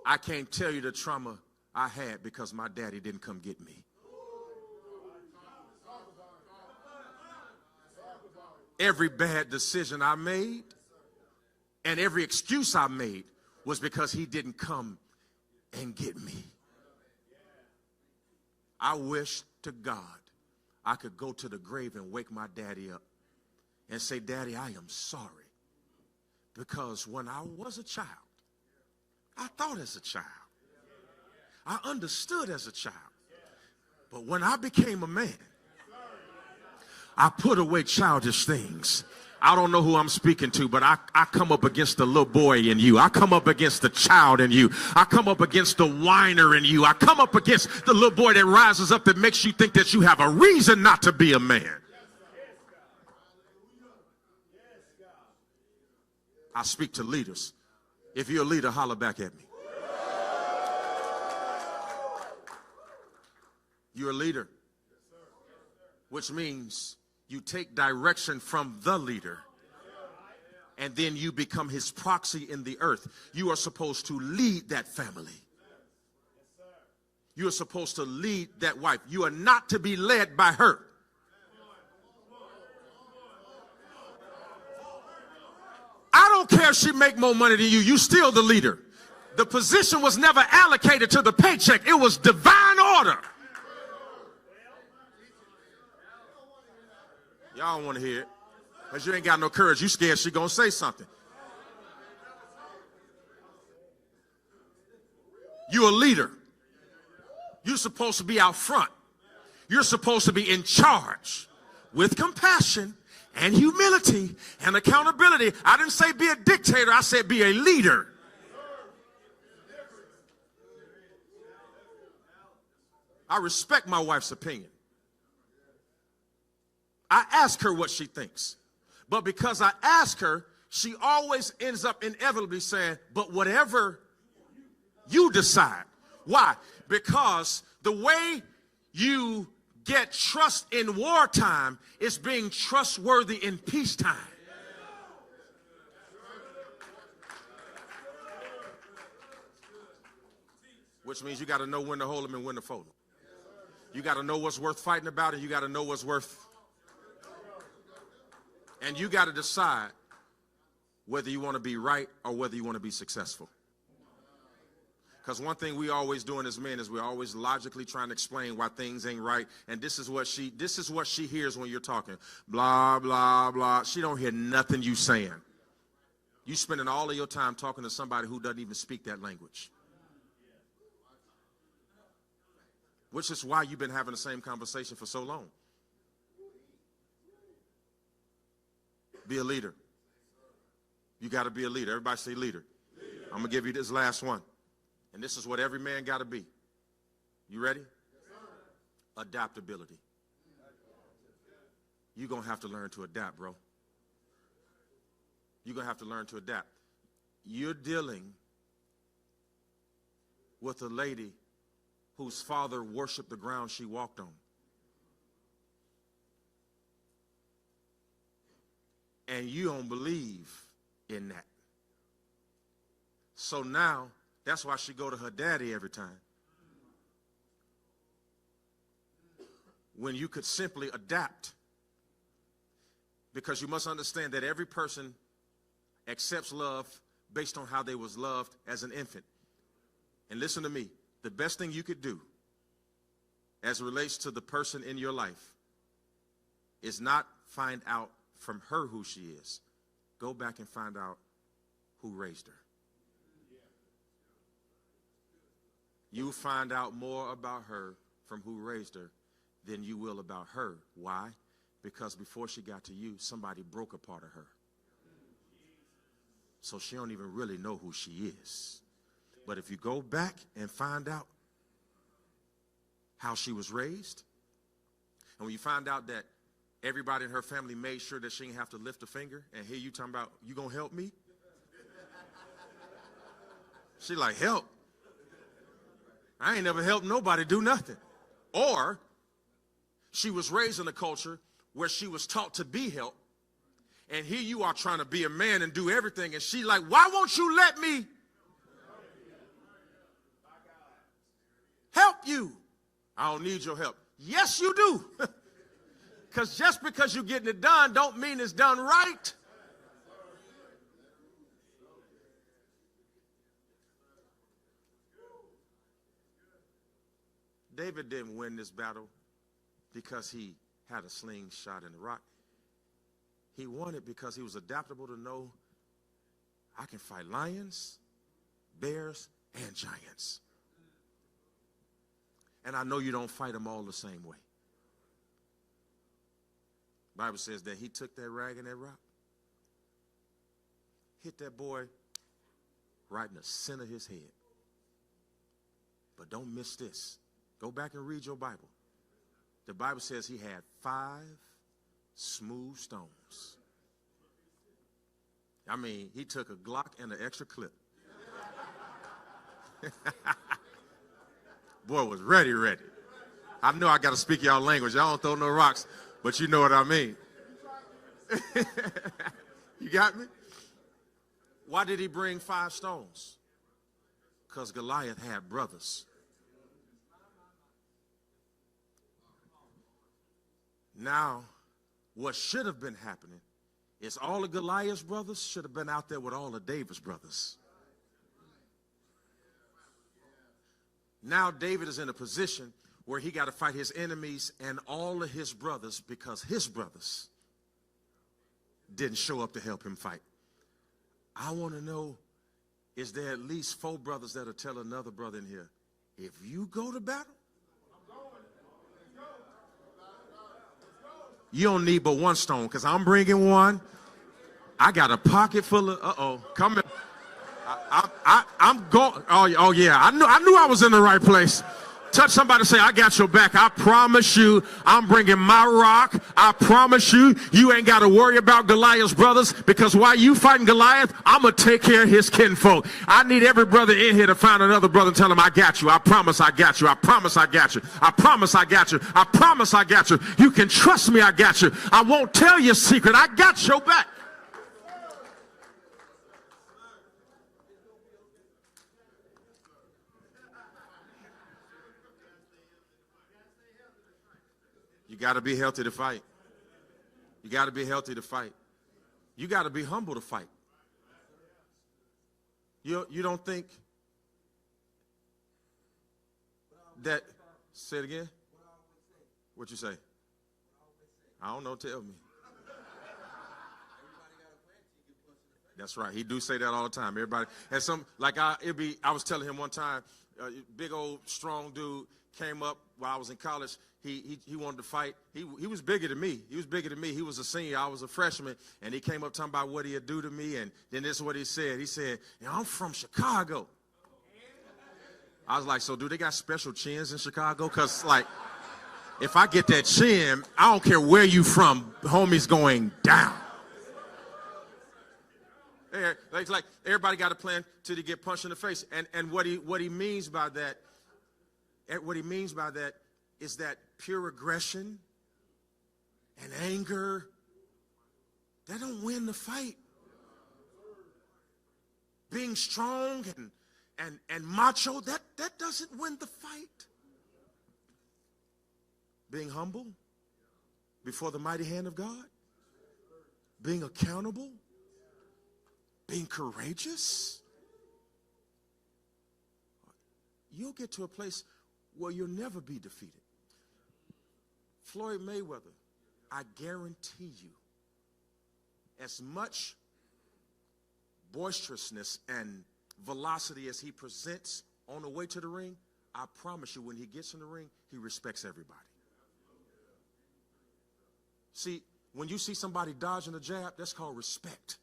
I can't tell you the trauma I had because my daddy didn't come get me. Every bad decision I made and every excuse I made was because he didn't come and get me. I wish to God I could go to the grave and wake my daddy up and say, Daddy, I am sorry. Because when I was a child, I thought as a child. I understood as a child. But when I became a man, I put away childish things. I don't know who I'm speaking to, but I come up against the little boy in you. I come up against the child in you. I come up against the whiner in you. I come up against the little boy that rises up that makes you think that you have a reason not to be a man. I speak to leaders. If you're a leader, holler back at me. You're a leader, which means you take direction from the leader, and then you become his proxy in the earth. You are supposed to lead that family. You are supposed to lead that wife. You are not to be led by her. I don't care if she make more money than you. You still the leader. The position was never allocated to the paycheck. It was divine order. Y'all don't want to hear it because you ain't got no courage. You scared she gonna say something. You're a leader. You're supposed to be out front. You're supposed to be in charge with compassion and humility and accountability. I didn't say be a dictator. I said be a leader. I respect my wife's opinion. I ask her what she thinks. But because I ask her, she always ends up inevitably saying, but whatever you decide. Why? Because the way you get trust in wartime is being trustworthy in peacetime. Which means you got to know when to hold them and when to fold them. You got to know what's worth fighting about, and you got to know what's worth. And you got to decide whether you want to be right or whether you want to be successful. Because one thing we always doing as men is we're always logically trying to explain why things ain't right. And this is what she hears when you're talking. Blah, blah, blah. She don't hear nothing you saying. You spending all of your time talking to somebody who doesn't even speak that language. Which is why you've been having the same conversation for so long. Be a leader. You got to be a leader. Everybody say leader. I'm going to give you this last one. And this is what every man got to be. You ready? Adaptability. You're going to have to learn to adapt, bro. You're going to have to learn to adapt. You're dealing with a lady whose father worshiped the ground she walked on. And you don't believe in that. So now, that's why she go to her daddy every time. When you could simply adapt. Because you must understand that every person accepts love based on how they was loved as an infant. And listen to me, the best thing you could do as it relates to the person in your life is not find out from her who she is. Go back and find out who raised her. You find out more about her from who raised her than you will about her. Why? Because before she got to you, somebody broke a part of her. So she don't even really know who she is. But if you go back and find out how she was raised, and when you find out that everybody in her family made sure that she didn't have to lift a finger, and here you talking about, you gonna help me? She like, help? I ain't never helped nobody do nothing. Or she was raised in a culture where she was taught to be helped, and here you are trying to be a man and do everything, and she like, why won't you let me help you? I don't need your help. Yes, you do. Because just because you're getting it done don't mean it's done right. David didn't win this battle because he had a slingshot in the rock. He won it because he was adaptable to know I can fight lions, bears, and giants. And I know you don't fight them all the same way. The Bible says that he took that rag and that rock, hit that boy right in the center of his head. But don't miss this. Go back and read your Bible. The Bible says he had 5 smooth stones. I mean, he took a Glock and an extra clip. Boy was ready. I know I got to speak y'all language. Y'all don't throw no rocks, but you know what I mean. You got me? Why did he bring 5 stones? Because Goliath had brothers. Now, what should have been happening is all of Goliath's brothers should have been out there with all of David's brothers. Now David is in a position where he got to fight his enemies and all of his brothers because his brothers didn't show up to help him fight. I want to know, is there at least 4 brothers that'll tell another brother in here, if you go to battle, you don't need but 1 stone, because I'm bringing 1. I got a pocket full of, come here. I'm going, oh yeah, I knew I was in the right place. Touch somebody, say, I got your back. I promise you, I'm bringing my rock. I promise you, you ain't got to worry about Goliath's brothers, because while you fighting Goliath, I'm going to take care of his kinfolk. I need every brother in here to find another brother and tell him, I got you. I promise I got you. I promise I got you. I promise I got you. I promise I got you. You can trust me, I got you. I won't tell your secret. I got your back. You got to be healthy to fight. You got to be healthy to fight. You got to be humble to fight. You don't think that, say it again? What you say? I don't know, tell me. That's right. He do say that all the time. Everybody has some, like I was telling him one time, big old strong dude came up while I was in college. He wanted to fight. He was bigger than me. He was bigger than me. He was a senior. I was a freshman. And he came up talking about what he'd do to me. And then this is what he said. He said, I'm from Chicago. I was like, so do they got special chins in Chicago? Because, like, if I get that chin, I don't care where you from, homie's going down. It's like everybody got a plan till they get punched in the face. And what he means by that, is that pure aggression and anger, that don't win the fight. Being strong and macho, that doesn't win the fight. Being humble before the mighty hand of God, being accountable, being courageous, you'll get to a place where you'll never be defeated. Floyd Mayweather, I guarantee you, as much boisterousness and velocity as he presents on the way to the ring, I promise you when he gets in the ring, he respects everybody. See, when you see somebody dodging a jab, that's called respect.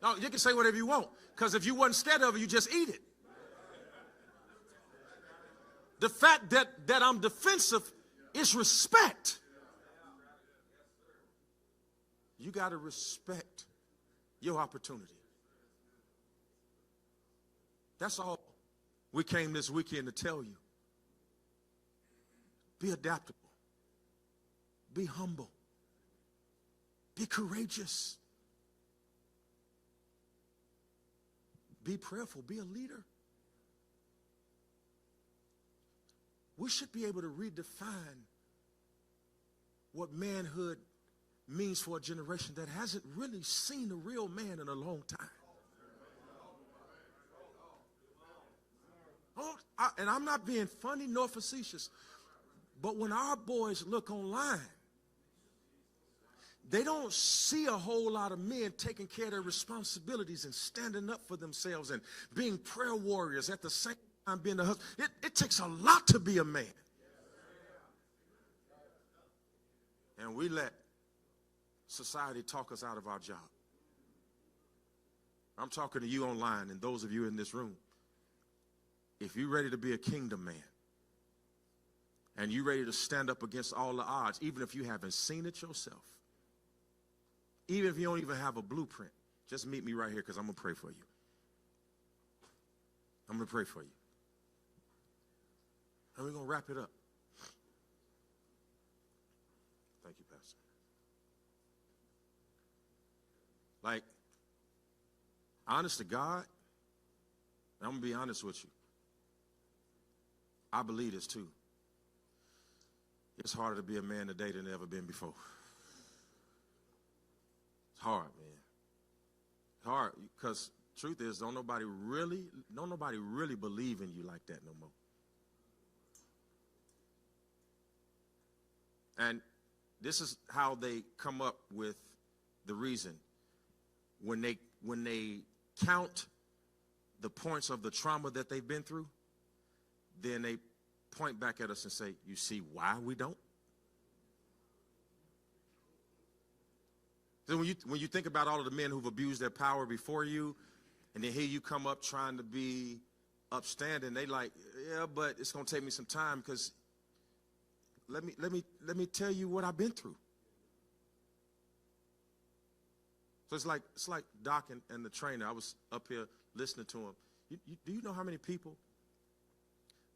No, you can say whatever you want, because if you wasn't scared of it, you just eat it. The fact that I'm defensive is respect. You got to respect your opportunity. That's all we came this weekend to tell you. Be adaptable. Be humble. Be courageous. Be prayerful. Be a leader. We should be able to redefine what manhood means for a generation that hasn't really seen a real man in a long time. And I'm not being funny nor facetious, but when our boys look online, they don't see a whole lot of men taking care of their responsibilities and standing up for themselves and being prayer warriors at the same time being a husband. It takes a lot to be a man. And we let society talk us out of our job. I'm talking to you online and those of you in this room. If you're ready to be a kingdom man and you're ready to stand up against all the odds, even if you haven't seen it yourself, even if you don't even have a blueprint, just meet me right here because I'm going to pray for you. I'm going to pray for you. And we're going to wrap it up. Thank you, Pastor. Like, honest to God, I'm going to be honest with you. I believe this too. It's harder to be a man today than ever been before. It's hard, man. It's hard because truth is, don't nobody really believe in you like that no more. And this is how they come up with the reason. When they count the points of the trauma that they've been through, then they point back at us and say, you see why we don't? So when you think about all of the men who've abused their power before you, and then here you come up trying to be upstanding, they like, yeah, but it's going to take me some time because let me tell you what I've been through. So it's like Doc and the trainer. I was up here listening to him. Do you know how many people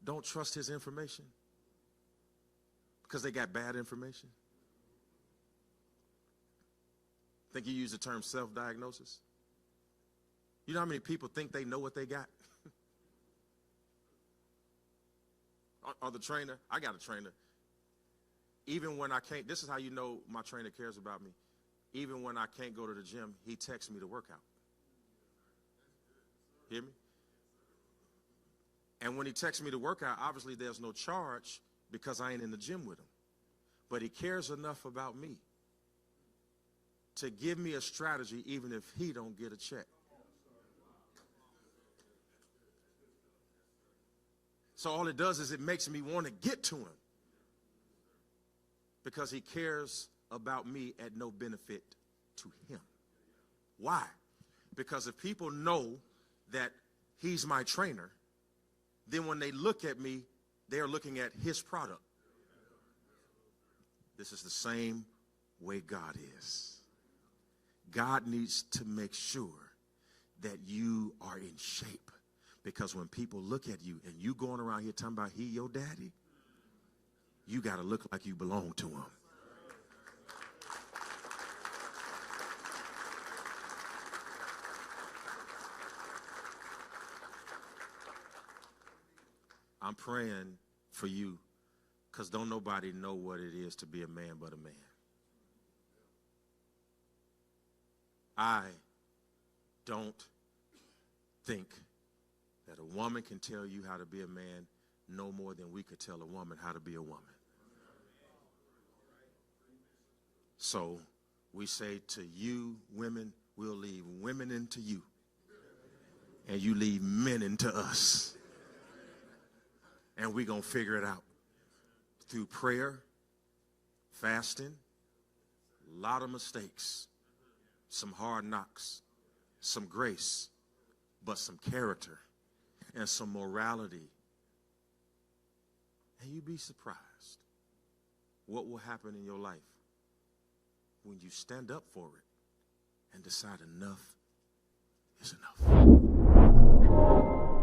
don't trust his information because they got bad information? Think you use the term self-diagnosis? You know how many people think they know what they got? Or the trainer, I got a trainer. Even when I can't, this is how you know my trainer cares about me. Even when I can't go to the gym, he texts me to work out. Hear me? And when he texts me to work out, obviously there's no charge because I ain't in the gym with him. But he cares enough about me to give me a strategy even if he don't get a check. So all it does is it makes me want to get to him because he cares about me at no benefit to him. Why? Because if people know that he's my trainer, then when they look at me, they are looking at his product. This is the same way God is. God needs to make sure that you are in shape, because when people look at you and you going around here talking about he your daddy, you got to look like you belong to him. I'm praying for you, because don't nobody know what it is to be a man but a man. I don't think that a woman can tell you how to be a man no more than we could tell a woman how to be a woman. So we say to you women, we'll leave women into you, and you leave men into us. And we're going to figure it out through prayer, fasting, a lot of mistakes, some hard knocks, some grace, but some character and some morality. And you'd be surprised what will happen in your life when you stand up for it and decide enough is enough.